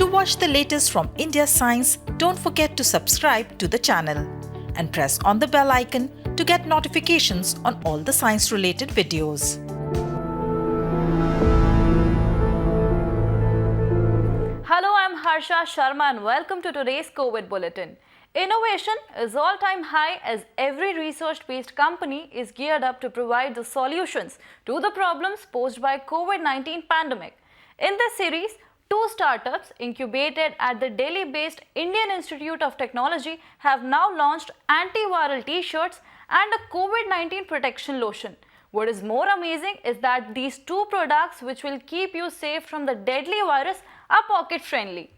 To watch the latest from India Science, don't forget to subscribe to the channel and press on the bell icon to get notifications on all the science-related videos. Hello, I'm Harsha Sharma and welcome to today's COVID Bulletin. Innovation is all-time high as every research-based company is geared up to provide the solutions to the problems posed by COVID-19 pandemic. In this series, two startups incubated at the Delhi-based Indian Institute of Technology have now launched antiviral t-shirts and a COVID-19 protection lotion. What is more amazing is that these two products, which will keep you safe from the deadly virus, are pocket-friendly.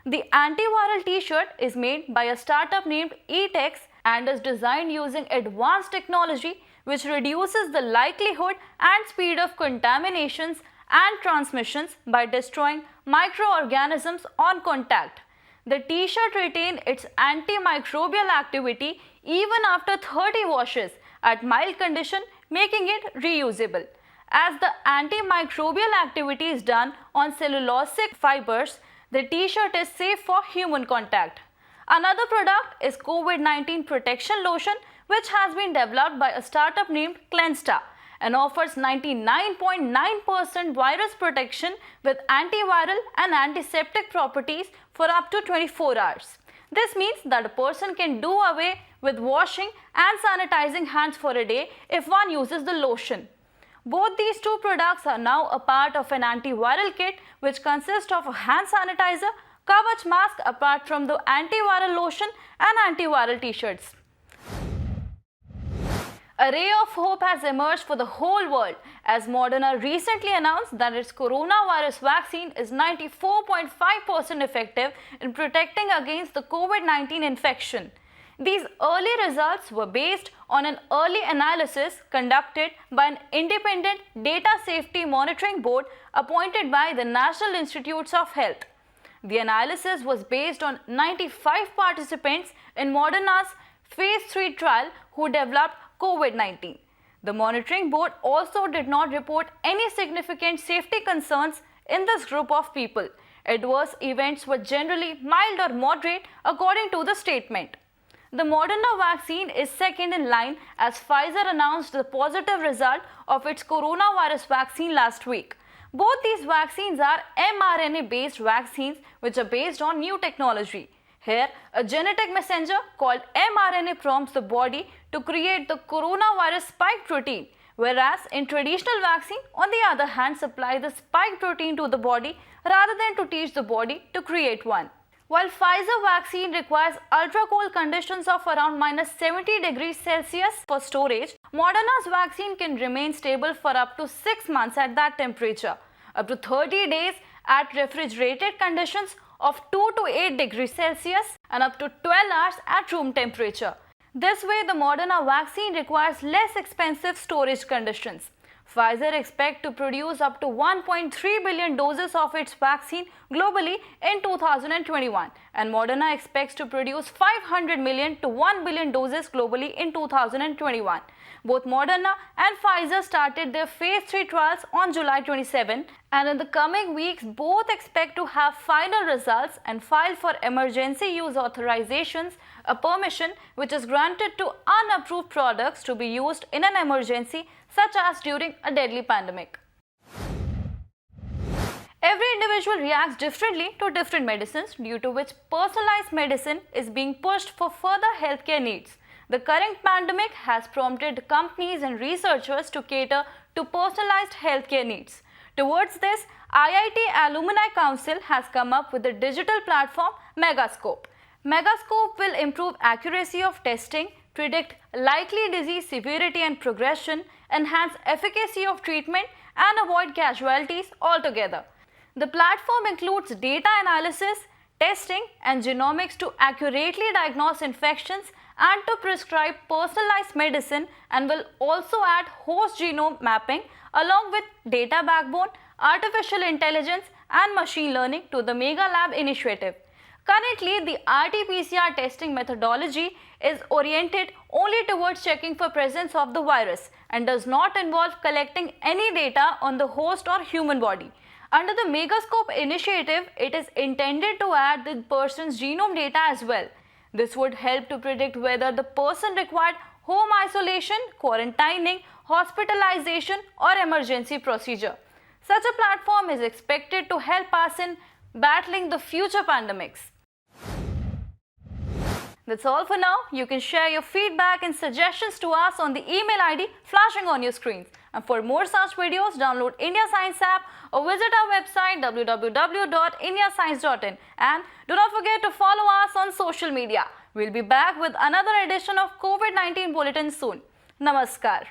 The antiviral t-shirt is made by a startup named eTex and is designed using advanced technology which reduces the likelihood and speed of contaminations and transmissions by destroying microorganisms on contact. The t-shirt retains its antimicrobial activity even after 30 washes at mild condition, making it reusable. As the antimicrobial activity is done on cellulosic fibers, the t-shirt is safe for human contact. Another product is COVID-19 protection lotion, which has been developed by a startup named Clensta and offers 99.9% virus protection with antiviral and antiseptic properties for up to 24 hours. This means that a person can do away with washing and sanitizing hands for a day if one uses the lotion. Both these two products are now a part of an antiviral kit which consists of a hand sanitizer, Kavach mask apart from the antiviral lotion and antiviral t-shirts. A ray of hope has emerged for the whole world as Moderna recently announced that its coronavirus vaccine is 94.5% effective in protecting against the COVID-19 infection. These early results were based on an early analysis conducted by an independent data safety monitoring board appointed by the National Institutes of Health. The analysis was based on 95 participants in Moderna's phase 3 trial who developed COVID-19. The monitoring board also did not report any significant safety concerns in this group of people. Adverse events were generally mild or moderate according to the statement. The Moderna vaccine is second in line as Pfizer announced the positive result of its coronavirus vaccine last week. Both these vaccines are mRNA-based vaccines which are based on new technology. Here, a genetic messenger called mRNA prompts the body to create the coronavirus spike protein, whereas in traditional vaccine, on the other hand, supply the spike protein to the body rather than to teach the body to create one. While Pfizer vaccine requires ultra-cold conditions of around -70 degrees Celsius for storage, Moderna's vaccine can remain stable for up to 6 months at that temperature, up to 30 days at refrigerated conditions of 2 to 8 degrees Celsius and up to 12 hours at room temperature. This way, the Moderna vaccine requires less expensive storage conditions. Pfizer expects to produce up to 1.3 billion doses of its vaccine globally in 2021 and Moderna expects to produce 500 million to 1 billion doses globally in 2021. Both Moderna and Pfizer started their phase 3 trials on July 27 and in the coming weeks both expect to have final results and file for emergency use authorizations, a permission which is granted to unapproved products to be used in an emergency such as during a deadly pandemic. Every individual reacts differently to different medicines, due to which personalized medicine is being pushed for further healthcare needs. The current pandemic has prompted companies and researchers to cater to personalized healthcare needs. Towards this, IIT Alumni Council has come up with a digital platform, Megascope. Megascope will improve accuracy of testing, predict likely disease severity and progression, enhance efficacy of treatment, and avoid casualties altogether. The platform includes data analysis, testing, and genomics to accurately diagnose infections and to prescribe personalized medicine, and will also add host genome mapping along with data backbone, artificial intelligence, and machine learning to the Mega Lab initiative. Currently, the RT-PCR testing methodology is oriented only towards checking for presence of the virus and does not involve collecting any data on the host or human body. Under the Megascope initiative, it is intended to add the person's genome data as well. This would help to predict whether the person required home isolation, quarantining, hospitalization, or emergency procedure. Such a platform is expected to help us in battling the future pandemics. That's all for now. You can share your feedback and suggestions to us on the email ID flashing on your screens. And for more such videos, download India Science app or visit our website www.indiascience.in. And do not forget to follow us on social media. We'll be back with another edition of COVID-19 Bulletin soon. Namaskar.